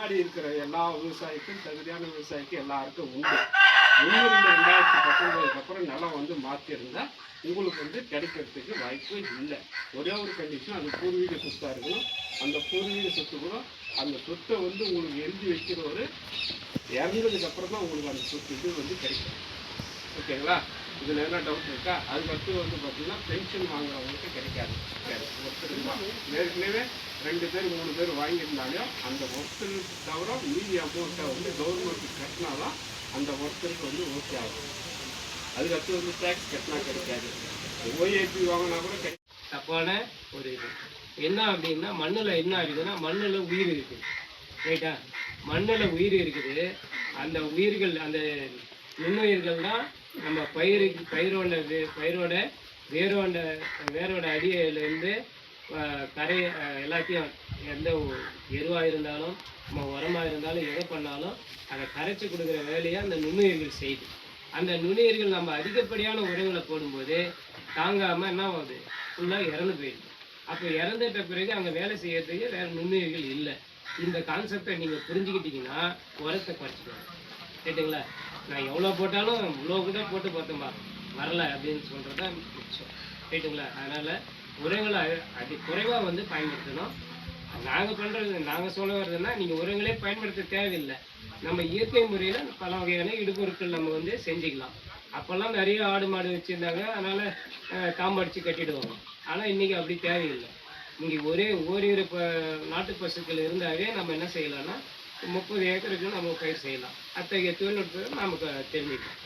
முன்னாடி இருக்கிற எல்லா விவசாயிக்கும் தகுதியான விவசாயிக்கும் எல்லாருக்கும் உண்டு. முன்னிருந்த 2019 அப்புறம் நிலம் வந்து மாற்றிருந்தா உங்களுக்கு வந்து கிடைக்கிறதுக்கு வாய்ப்பு இல்லை. ஒரே ஒரு கண்டிஷன், அது பூர்வீக சொத்தாக இருக்கணும். அந்த பூர்வீக சொத்து கூட அந்த சொத்தை வந்து உங்களுக்கு எழுதி வைக்கிறவர் இறந்ததுக்கப்புறம் தான் உங்களுக்கு அந்த சொத்து இது வந்து கிடைக்கும். ஓகேங்களா? இதில் என்ன டவுட் இருக்கா? அதுக்கடுத்து வந்து பார்த்தீங்கன்னா பென்ஷன் வாங்குறவங்களுக்கு கிடைக்காது. ஒருத்தர் ஏற்கனவே 2 பேர் 3 பேர் வாங்கியிருந்தாலும் அந்த ஒருத்தருக்கு தவிர மீதி அமௌண்ட்டை வந்து கவர்மெண்ட்டுக்கு கட்டினாதான் அந்த ஒருத்தருக்கு வந்து ஓகே ஆகும். அதுக்கடுத்து வந்து டேக்ஸ் கட்டினா கிடைக்காது. ஓஏபி வாங்கினா கூட கிடைக்கும். தப்பான ஒரு இது என்ன அப்படின்னா, மண்ணில் என்ன இருக்குதுன்னா, மண்ணில் உயிர் இருக்குது. ரைட்டா? மண்ணில் உயிர் இருக்குது. அந்த உயிர்கள், அந்த நுண்ணுயிர்கள் தான் நம்ம பயிரோட வேரோட அடியிலேருந்து கரை எல்லாத்தையும், எந்த எருவாக இருந்தாலும் நம்ம உரமாக இருந்தாலும் எதை பண்ணாலும் அதை கரைச்சி கொடுக்குற வேலையை அந்த நுண்ணுயிர்கள் செய்யுது. அந்த நுண்ணுயிர்கள் நம்ம அதிகப்படியான உரங்களை போடும்போது தாங்காமல் என்ன ஆகுது, ஃபுல்லாக இறந்து போயிடுது. அப்போ இறந்துட்ட பிறகு அங்கே வேலை செய்யறதுக்கு வேறு நுண்ணுயிர்கள் இல்லை. இந்த கான்செப்டை நீங்கள் புரிஞ்சுக்கிட்டீங்கன்னா உரத்தை குறைச்சிடுவாங்க. கேட்டுங்களா? நான் எவ்வளோ போட்டாலும் இவ்வளோ கூட போட்டு பார்த்தோம்பா வரல அப்படின்னு சொல்கிறது தான் மிச்சம். ரைட்டுங்களா? அதனால் உரங்களை அது குறைவாக வந்து பயன்படுத்தணும். நாங்கள் சொல்ல வர்றதுன்னா, நீங்கள் உரங்களே பயன்படுத்த தேவையில்லை. நம்ம இயற்கை முறையில் பல வகையான இடுபொருட்கள் நம்ம வந்து செஞ்சுக்கலாம். அப்போல்லாம் நிறைய ஆடு மாடு வச்சுருந்தாங்க, அதனால் காம்படிச்சு கட்டிடுவாங்க. ஆனால் இன்றைக்கி அப்படி தேவையில்லை. இங்கே ஓரிரு நாட்டு பசுக்கள் இருந்தாவே நம்ம என்ன செய்யலாம்னா 30 ஏக்கருக்கு நம்ம பயிர் செய்யலாம். அத்தகைய தொழில்நுட்பத்தை நமக்கு தெரிஞ்சுக்கலாம்.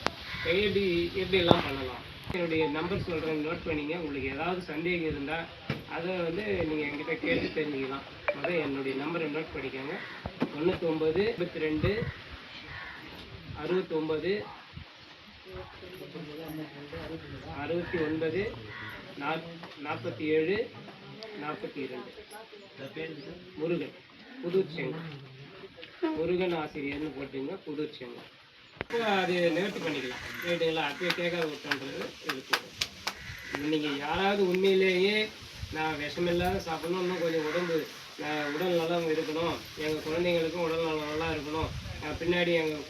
எப்படியெல்லாம் பண்ணலாம். என்னுடைய நம்பர் சொல்கிறேன், நோட் பண்ணிங்க. உங்களுக்கு ஏதாவது சந்தேகம் இருந்தால் அதை வந்து நீங்கள் என்கிட்ட கேட்டு தெரிஞ்சுக்கலாம். என்னுடைய நம்பரை நோட் பண்ணிக்கோங்க. 99 22 69 69 47 42. முருகன், புதூர் செங்கல். முருகன் ஆசிரியர்னு போட்டிங்க, புதூர் செங்கல். இப்போ அது நேர்த்தி பண்ணிக்கலாம். ரைட்டுங்களா? அப்பயே கேட்காத விட்டுன்றது இருக்கு. நீங்கள் யாராவது உண்மையிலேயே நான் விஷமில்லாத சாப்பிடணும், இன்னும் கொஞ்சம் உடல் நலம் இருக்கணும், எங்கள் குழந்தைங்களுக்கும் உடல் நல்லா இருக்கணும், பின்னாடி எங்கள்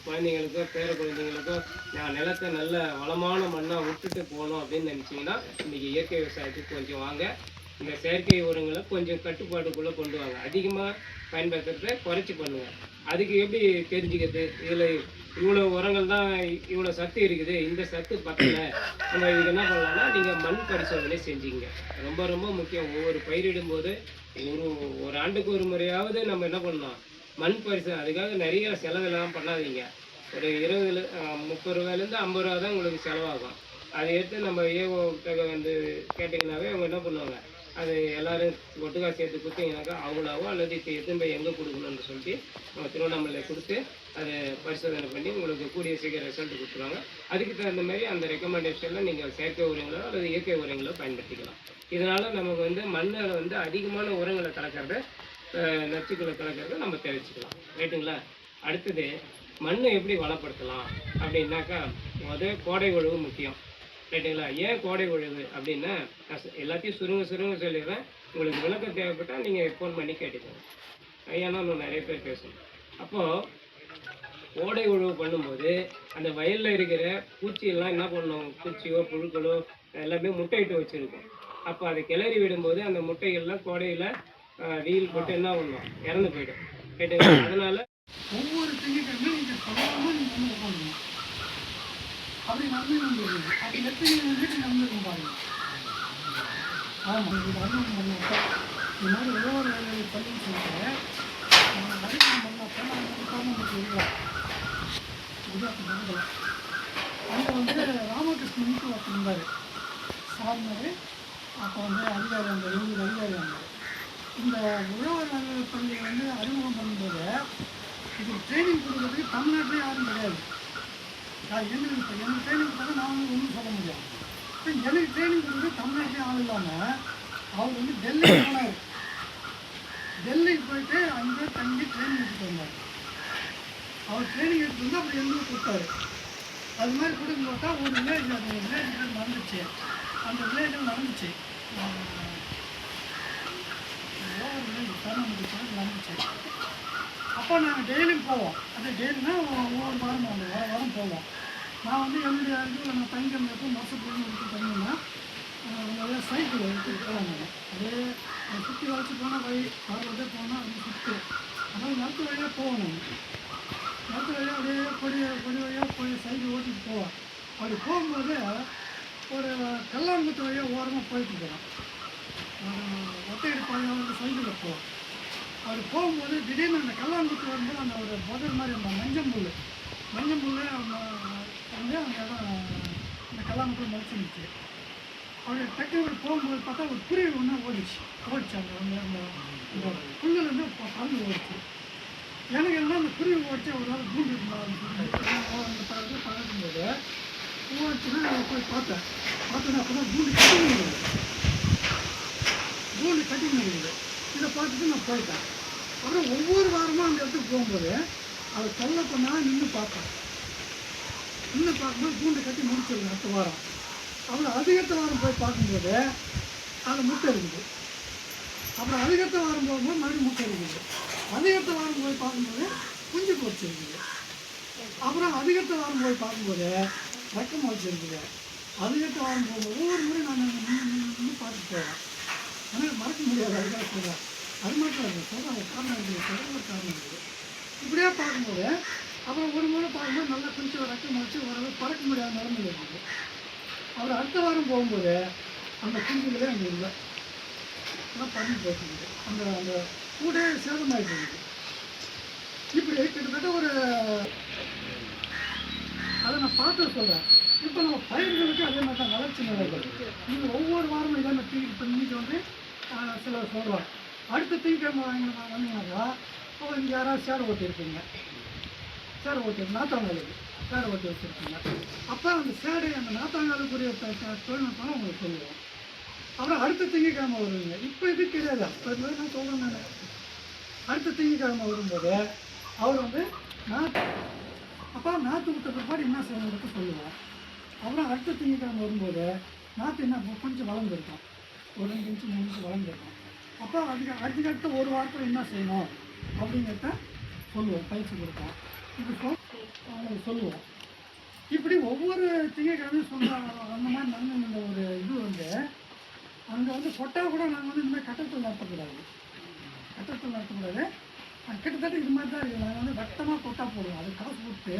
குழந்தைங்களுக்கோ பேர குழந்தைங்களுக்கோ நான் நிலத்தை நல்ல வளமான மண்ணாக விட்டுட்டு போகணும் அப்படின்னு நினச்சிங்கன்னா இன்றைக்கி இயற்கை விவசாயத்துக்கு கொஞ்சம் வாங்க. இந்த செயற்கை உரங்களை கொஞ்சம் கட்டுப்பாட்டுக்குள்ளே கொண்டு வாங்க. அதிகமாக பயன்படுத்துறத குறைச்சி பண்ணுங்கள். அதுக்கு எப்படி தெரிஞ்சுக்கிறது? இதில் இவ்வளோ உரங்கள் தான், இவ்வளோ சத்து இருக்குது, இந்த சத்து பத்தலை, நம்ம இதுக்கு என்ன பண்ணலாம்னா நீங்கள் மண் பரிசோதனை செஞ்சுங்க. ரொம்ப ரொம்ப முக்கியம். ஒவ்வொரு பயிரிடும்போது ஒரு ஆண்டுக்கு ஒரு முறையாவது நம்ம என்ன பண்ணலாம், மண் பரிசோதனை. அதுக்காக நிறைய செலவெல்லாம் பண்ணாதீங்க. ஒரு 30 ரூபாயிலேருந்து 50 ரூபா தான் உங்களுக்கு செலவாகும். அதை எடுத்து நம்ம ஏஓ வந்து கேட்டிங்கனாவே அவங்க என்ன பண்ணுவாங்க, அது எல்லோரும் ஒட்டுக்கா சேர்த்து கொடுத்தீங்கன்னாக்கா அவங்களாவோ அல்லது எத்தனை போய் எங்கே கொடுக்கணும்னு சொல்லிட்டு நம்ம திருவண்ணாமலையில் கொடுத்து அதை பரிசோதனை பண்ணி உங்களுக்கு கூடிய சீக்கிரம் ரிசல்ட் கொடுத்துருவாங்க. அதுக்கு தகுந்த மாதிரி அந்த ரெக்கமெண்டேஷனில் நீங்கள் செயற்கை உரங்களோ அல்லது இயற்கை உரங்களோ பயன்படுத்திக்கலாம். இதனால் நமக்கு வந்து மண்ணில் வந்து அதிகமான உரங்களை கலக்கிறத, நச்சுக்களை கலக்கிறத நம்ம தெரிவிச்சுக்கலாம். ரைட்டுங்களா? அடுத்தது மண்ணை எப்படி வளப்படுத்தலாம் அப்படின்னாக்கா, கோடை உழவு முக்கியம். ரைட்டுங்களா? ஏன் கோடை உழவு அப்படின்னா, எல்லாத்தையும் சுருங்க சொல்லிடுறேன். உங்களுக்கு விளக்கம் தேவைப்பட்டால் நீங்கள் ஃபோன் பண்ணி கேட்டுக்கோங்க. ஏன்னா இன்னும் நிறைய பேர் பேசணும். அப்போது கோடை உழவு பண்ணும்போது அந்த வயலில் இருக்கிற பூச்சியெல்லாம் என்ன பண்ணணும், பூச்சியோ புழுக்களோ எல்லாமே முட்டையிட்டு வச்சுருக்கோம். அப்போ அதை கிளறி விடும்போது அந்த முட்டைகள்லாம் கோடையில் வெயில் போட்டு என்ன பண்ணணும், இறந்து போயிடும். ரைட்டுங்களா? அதனால் ஒவ்வொரு திங்கட்கிழமை நீங்கள் சொல்லாமல் நீங்கள் பண்ணணும். அப்படி நடந்து அப்படி எத்தனை வீட்டு நடந்துருக்கும் பாருங்க. ஆமாம், இது அனுபவம் பண்ணுவோம். இந்த மாதிரி உழவர் வேலையை பண்ணி சொல்லிட்டு அறிமுகம் பண்ணாப்போ நான் கொடுக்காம சொல்லுவேன். அங்கே வந்து ராமகிருஷ்ணனுக்கு ஒருத்தர் இருந்தார், சார்ந்தார். அப்போ வந்து அதிகாரி, அந்த ரெண்டு அதிகாரி வந்தார். இந்த உழவர் வேலை பள்ளியை வந்து அறிமுகம் பண்ணும்போது இதுக்கு ட்ரைனிங் கொடுக்கறதுக்கு தமிழ்நாட்டிலே யாரும் கிடையாது. எங்களுக்கு இப்போ எனக்கு ட்ரைனிங் கொடுத்தா நான் வந்து ஒன்றும் சொல்ல முடியாது. இப்போ எனக்கு ட்ரைனிங் கொடுக்குறது தமிழ்நாட்டிலே ஆள் இல்லாமல் அவர் வந்து டெல்லிக்கு போனார். டெல்லிக்கு போயிட்டு அங்கே தங்கி ட்ரைனிங் எடுத்துகிட்டு வந்தார். அவர் ட்ரைனிங் எடுத்துகிட்டு வந்து அப்படி எங்களுக்கு கொடுத்தாரு. அது மாதிரி கொடுக்கும்போது ஒரு வில்லேஜ், அந்த வில்லேஜில் நடந்துச்சு. அந்த வில்லேஜில் நடந்துச்சு நடந்துச்சு. அப்போ நாங்கள் டெய்லியும் போவோம். அது டெய்லினா ஒவ்வொரு வாரம் அந்த வாரம் போவோம். நான் வந்து என்னுடைய இதுல நான் தங்கியிருந்தப்போ வருஷத்துக்கு எடுத்து தங்கினா நல்லா சைக்கிள் எடுத்துட்டு போவாங்க. அதே சுற்றி வளைச்சி போனால் வழி பார்வதே போனால் அது சுற்று, அதாவது நிலத்து வழியாக போவோம். நிலத்து வழியாக அப்படியே கொடி வழியாக போய் சைக்கிள் ஓட்டிட்டு போவோம். அப்படி போகும்போது ஒரு கல்லாங்குத்து வழியாக ஓரமாக போயிட்டு இருக்கிறோம். ஒத்தையடி பாதையாக வந்து சைக்கிளில் போவோம். அப்படி போகும்போது திடீர்னு அந்த கல்லாங்குத்து வரும்போது அந்த ஒரு புதர் மாதிரி அந்த மஞ்சள் முள்ளே வந்து அந்த இடம் அந்த கல்லாங்குத்து முளைச்சிருந்துச்சு. அப்படி டக்குனு போகும்போது பார்த்தா ஒரு குருவி ஒன்றா ஓடிச்சு அந்த அந்த புல்லுலேருந்து பறந்து ஓடிச்சு. எனக்கு என்ன அந்த குருவி ஓடிச்சு ஒரு நாள் பூண்டு அந்த பறக்கும்போது ஓடிச்சுன்னா நான் போய் பார்த்தேன்னா அப்போ தான் பூண்டு கட்டிங் இருக்குது. இதை பார்த்துட்டு நான் போயிட்டேன். அப்புறம் ஒவ்வொரு வாரமும் அந்த இடத்துக்கு போகும்போது அதை சொல்ல பண்ணால் நின்று பார்ப்போம். பார்க்கும்போது பூண்டு கட்டி முடிச்சிருக்கேன் அடுத்த வாரம். அப்புறம் அதுக்கடுத்த வாரம் போய் பார்க்கும்போது அது முட்டை இருக்குது. அப்புறம் அதுக்கடுத்த வாரம் போகும்போது மறுபடியும் முட்டை இருக்குது. அதுக்கடுத்த வாரம் போய் பார்க்கும்போது குஞ்சு பொறிச்சு இருக்குது. அப்புறம் அதுக்கடுத்த வாரம் போய் பார்க்கும்போது ரெக்கம் வச்சுருக்குது. அதுக்கடுத்த வாரம் போகும்போது ஒவ்வொரு முறை நான் நின்று பார்த்துட்டு போவேன். ஆனால் மறக்க முடியாது. அதுக்காக சொல்கிறேன். அது மட்டும் இல்லை சொல்கிறாங்க காரணம் இருக்குது, சொல்கிற காரணம் இருக்குது. இப்படியே பார்க்கும்போது அப்புறம் ஒரு முறை பார்க்கும்போது நல்லா கொஞ்சம் ரெக்கம் வச்சு ஓரளவு பறக்க முடியாத நிலைமையில் இருக்குது. அப்புறம் அடுத்த வாரம் போகும்போது அந்த குஞ்சுகளே அங்கே இல்லை, ஆனால் பறந்து போச்சுங்க. அந்த அந்த கூடே சேதமாகிட்டு இருக்குது. இப்படி கிட்டத்தட்ட ஒரு அதை நான் பார்த்து சொல்கிறேன். இப்போ நம்ம பயிர்களுக்கு அதே மாதிரி தான் வளர்ச்சி நிலைகள். நீங்கள் ஒவ்வொரு வாரமும் இதே மாதிரி இப்போ இன்றைக்கி வந்து சிலர் சொல்கிறோம். அடுத்த திங்கக்கிழமை வந்தீங்கன்னாக்கா அப்போ இங்கே யாராவது சேர் ஓட்டியிருப்பீங்க. சேர் நாத்தாங்காலுக்கு சேர் ஓட்டி வச்சுருப்பீங்க. அப்போ அந்த சேடை அந்த நாத்தாங்காலுக்குரிய தொழில்நுட்பம் உங்களுக்கு சொல்லுவோம். அப்புறம் அடுத்த திங்கக்கிழமை வருவீங்க. இப்போ இது கிடையாது. அப்போ இருந்தது நான் சொல்கிறேன். நான் அடுத்த திங்கக்கிழமை வரும்போது அவர் வந்து நாற்று விட்ட பிற்பாடு என்ன செய்யணுங்கிறது சொல்லுவோம். அப்புறம் அடுத்த திங்கக்கிழமை வரும்போது நாற்று என்ன கொஞ்சம் வளர்ந்துருக்கும், ஒரு 2 இன்ச்சு 3 இன்ச்சு வளர்ந்துருக்கும். அப்போ அதுக்கடுத்த ஒரு வாரத்தில் என்ன செய்யணும் அப்படிங்கிறத சொல்லுவோம், பயிற்சி கொடுப்போம். இது அவங்களுக்கு சொல்லுவோம். இப்படி ஒவ்வொரு திங்கக்கிழமையும் சொல்ல அந்த மாதிரி நடந்த ஒரு இது வந்து அங்கே வந்து கொட்டா கூட நாங்கள் வந்து இனிமேல் கட்டத்தில் நடத்தக்கூடாது. கிட்டத்தட்ட இது மாதிரி தான் இருக்குது. நாங்கள் வந்து வட்டமாக கொட்டா போடுவோம். அது காசு கொடுத்து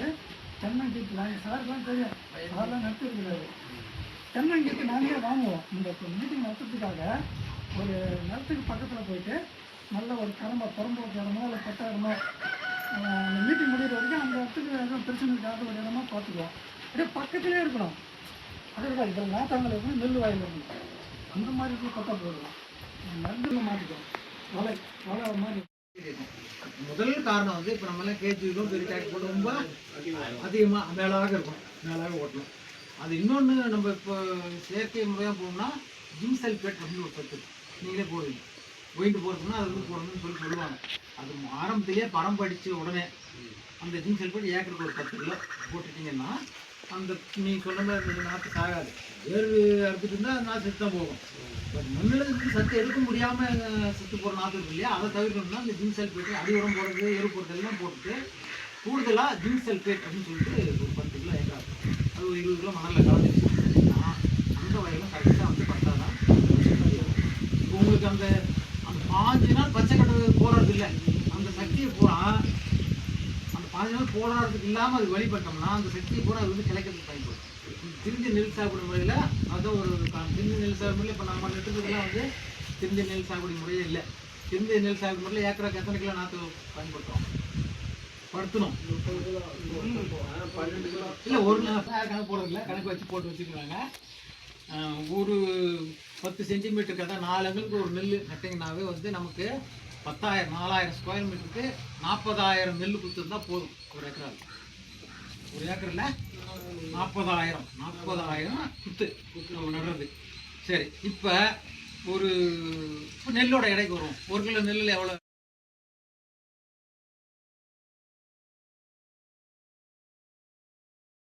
தென்னங்கீத்து நாங்கள் சார்லாம் தெரியும், சார்லாம் நடத்திருக்கிறாரு. தென்னங்கீத்து நாங்களே வாங்குவோம். இந்த மீட்டிங் நடத்துறதுக்காக ஒரு நிலத்துக்கு பக்கத்தில் போயிட்டு நல்ல ஒரு புறம்போக்கு இடமோ இல்லை கொட்டை இடமோ அந்த மீட்டிங் முடிகிற வரைக்கும் அந்த இடத்துக்கு எதுவும் பிரச்சனை இருக்காத ஒரு இடமா பார்த்துக்குவோம். அப்படியே பக்கத்துலேயே இருக்கணும். அதுதான் இதில் நாத்தாங்கல் இருக்கணும், நெல் வாயில் இருக்கணும். அந்த மாதிரி போய் கொட்டை போடுவோம். நெல் மாட்டிக்குவோம். வலை மாதிரி முதல் காரணம் வந்து இப்போ நம்மளாம் கேஜிலும் பெரிய டேக் போட்டு ரொம்ப அதிகமாக மேலாக இருக்கும், மேலாக ஓட்டணும். அது இன்னொன்று நம்ம இப்போ செயற்கை முறையாக போகணும்னா ஜிங்க் சல்ஃபேட் அப்படின்னு ஒரு சத்து நீங்களே போடுவீங்க. ஒயிட்டு போடுறதுன்னா அது வந்து போடணும்னு சொல்லுவாங்க. அது ஆரம்பத்திலேயே பரம் படித்து உடனே அந்த ஜிங்க் சல்ஃபேட் ஏக்கருக்கு ஒரு 10 கிலோ போட்டுட்டிங்கன்னா அந்த நீங்கள் சொன்ன மாதிரி நாற்று சாகாது. வேறு அறுத்துட்டு இருந்தால் நாற்று செத்து தான் போகும். பட் மண்ணில் சத்து எடுக்க முடியாமல் செத்து போகிற நாற்று இருக்கு இல்லையா, அதை தவிர்க்கணும்னா அந்த ஜிங்க் சல்ஃபேட் அடி உரம் போடுறது, எரு போடுறது எல்லாம் போட்டுட்டு கூடுதலாக ஜிங்க் சல்ஃபேட் அப்படின்னு சொல்லிட்டு ஒரு 10 கிலோ ஏக்கரா அது ஒரு 20 கிலோ மணலில் கலந்துருச்சுன்னா அந்த வயலும் கரெக்டாக வந்து பத்தாதான். இப்போ உங்களுக்கு அந்த 5 நாள் பச்சை கட்டு போடுறது இல்லை, அந்த சக்தியை பூரா அந்த 5 நாள் போடுறதுக்கு இல்லாமல் அது வழிபட்டோம்னா அந்த சக்தியை பூரா அது வந்து கிளைக்கிறதுக்கு பயன்படும். திருந்தி நெல் சாகுபடி முறையில் அதுதான் ஒரு திருந்தி நெல் சாகுபடி முறையில் இப்போ நம்ம நட்டுறதுக்கெல்லாம் வந்து திருந்தி நெல் சாகுபடி முறையே இல்லை. திருந்தி நெல் சாகுபடி முறையில் ஏக்கராக்கு எத்தனை கிலோ நாற்று பயன்படுத்துகிறோம்? படுத்தணும் இல்லை ஒரு கணக்கு போடுறதில்ல, கணக்கு வச்சு போட்டு வச்சுக்கிறாங்க. ஒரு 10 சென்டிமீட்டருக்கு அதான் 4 அங்குலுக்கு ஒரு நெல் நட்டிங்கனாவே வந்து நமக்கு 4000 ஸ்கொயர் மீட்டருக்கு 40,000 நெல் குத்துருந்தா போதும் ஒரு ஏக்கரால். ஒரு ஏக்கரில் 40,000 குத்து நம்ம நடுறது. சரி, இப்போ ஒரு நெல்லோட எடைக்கு வரும். 1 கிலோ நெல்லில் எவ்வளோ